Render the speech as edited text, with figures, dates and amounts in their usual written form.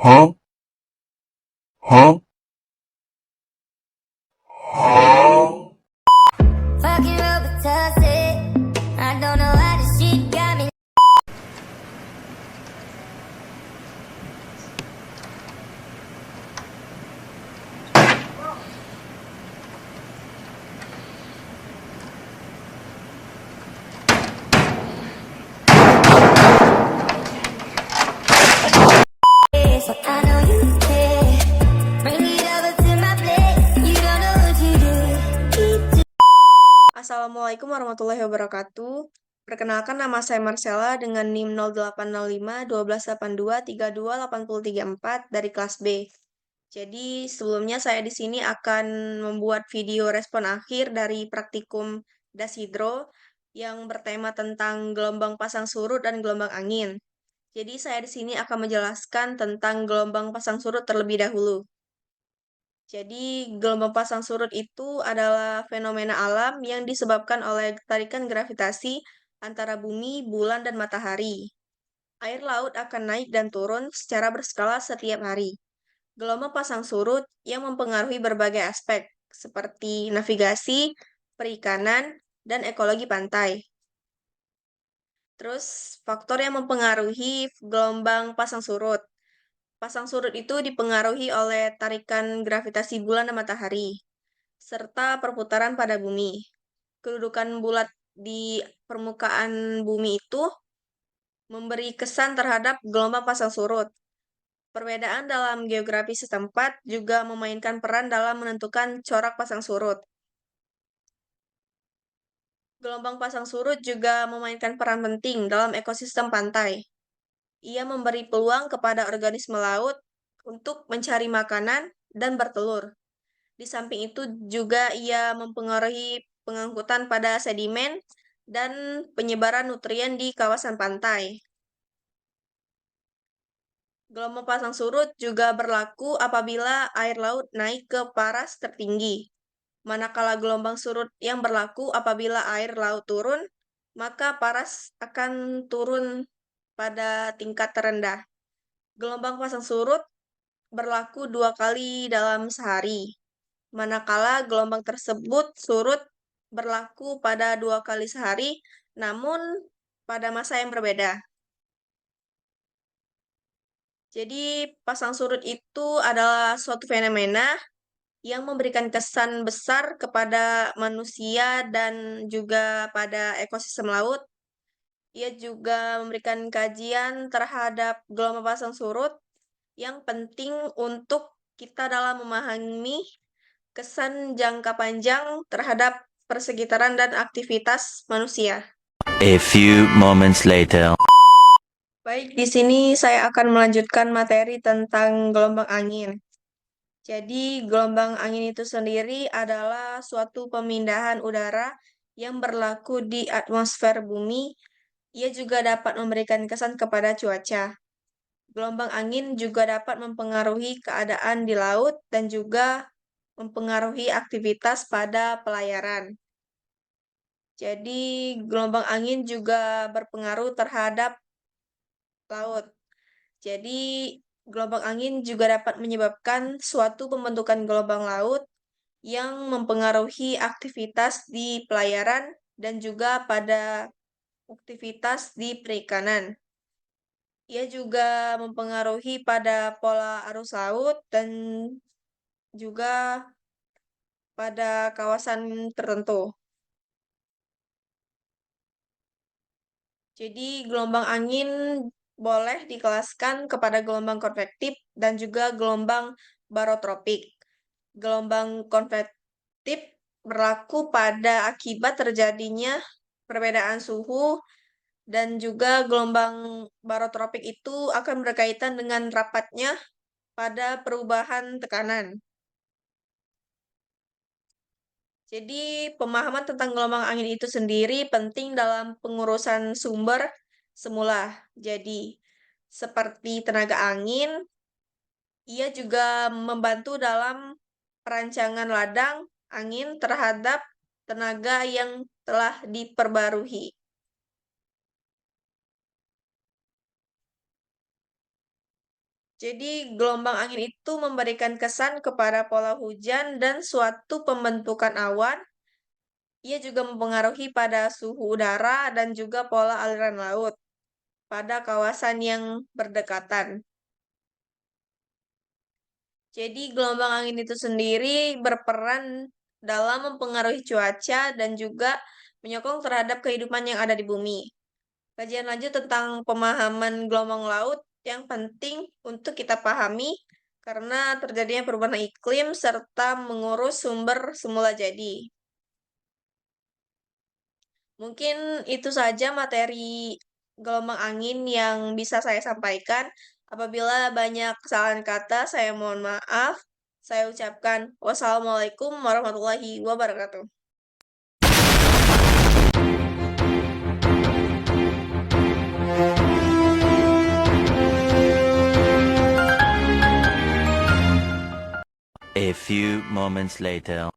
Huh? Huh? Huh? Fucking Robitussin. I don't know how this shit got me. So I know you care. Bring it over to my place. You don't know what you do. Assalamualaikum warahmatullahi wabarakatuh. Perkenalkan, nama saya Marcella dengan NIM 0805 1282 32834 dari kelas B. Jadi sebelumnya saya di sini akan membuat video respon akhir dari praktikum Das Hidro yang bertema tentang gelombang pasang surut dan gelombang angin. Jadi saya di sini akan menjelaskan tentang gelombang pasang surut terlebih dahulu. Jadi, gelombang pasang surut itu adalah fenomena alam yang disebabkan oleh tarikan gravitasi antara bumi, bulan, dan matahari. Air laut akan naik dan turun secara berskala setiap hari. Gelombang pasang surut yang mempengaruhi berbagai aspek, seperti navigasi, perikanan, dan ekologi pantai. Terus, faktor yang mempengaruhi gelombang pasang surut. Pasang surut itu dipengaruhi oleh tarikan gravitasi bulan dan matahari, serta perputaran pada bumi. Kedudukan bulat di permukaan bumi itu memberi kesan terhadap gelombang pasang surut. Perbedaan dalam geografi setempat juga memainkan peran dalam menentukan corak pasang surut. Gelombang pasang surut juga memainkan peran penting dalam ekosistem pantai. Ia memberi peluang kepada organisme laut untuk mencari makanan dan bertelur. Di samping itu juga ia mempengaruhi pengangkutan pada sedimen dan penyebaran nutrien di kawasan pantai. Gelombang pasang surut juga berlaku apabila air laut naik ke paras tertinggi. Manakala gelombang surut yang berlaku apabila air laut turun, maka paras akan turun pada tingkat terendah. Gelombang pasang surut berlaku 2 kali dalam sehari. Manakala gelombang tersebut surut berlaku pada 2 kali sehari, namun pada masa yang berbeda. Jadi, pasang surut itu adalah suatu fenomena yang memberikan kesan besar kepada manusia dan juga pada ekosistem laut. Ia juga memberikan kajian terhadap gelombang pasang surut yang penting untuk kita dalam memahami kesan jangka panjang terhadap persekitaran dan aktivitas manusia. A few moments later. Baik, di sini saya akan melanjutkan materi tentang gelombang angin. Jadi, gelombang angin itu sendiri adalah suatu pemindahan udara yang berlaku di atmosfer bumi. Ia juga dapat memberikan kesan kepada cuaca. Gelombang angin juga dapat mempengaruhi keadaan di laut dan juga mempengaruhi aktivitas pada pelayaran. Jadi, gelombang angin juga berpengaruh terhadap laut. Jadi, gelombang angin juga dapat menyebabkan suatu pembentukan gelombang laut yang mempengaruhi aktivitas di pelayaran dan juga pada aktivitas di perikanan. Ia juga mempengaruhi pada pola arus laut dan juga pada kawasan tertentu. Jadi, gelombang angin boleh dikelaskan kepada gelombang konvektif dan juga gelombang barotropik. Gelombang konvektif berlaku pada akibat terjadinya perbedaan suhu dan juga gelombang barotropik itu akan berkaitan dengan rapatnya pada perubahan tekanan. Jadi, pemahaman tentang gelombang angin itu sendiri penting dalam pengurusan sumber semula. Jadi, seperti tenaga angin, ia juga membantu dalam perancangan ladang angin terhadap tenaga yang telah diperbarui. Jadi, gelombang angin itu memberikan kesan kepada pola hujan dan suatu pembentukan awan. Ia juga mempengaruhi pada suhu udara dan juga pola aliran laut pada kawasan yang berdekatan. Jadi, gelombang angin itu sendiri berperan dalam mempengaruhi cuaca dan juga menyokong terhadap kehidupan yang ada di bumi. Kajian lanjut tentang pemahaman gelombang laut yang penting untuk kita pahami karena terjadinya perubahan iklim serta mengurus sumber semula jadi. Mungkin itu saja materi gelombang angin yang bisa saya sampaikan. Apabila banyak kesalahan kata, saya mohon maaf. Saya ucapkan wassalamualaikum warahmatullahi wabarakatuh. A few moments later.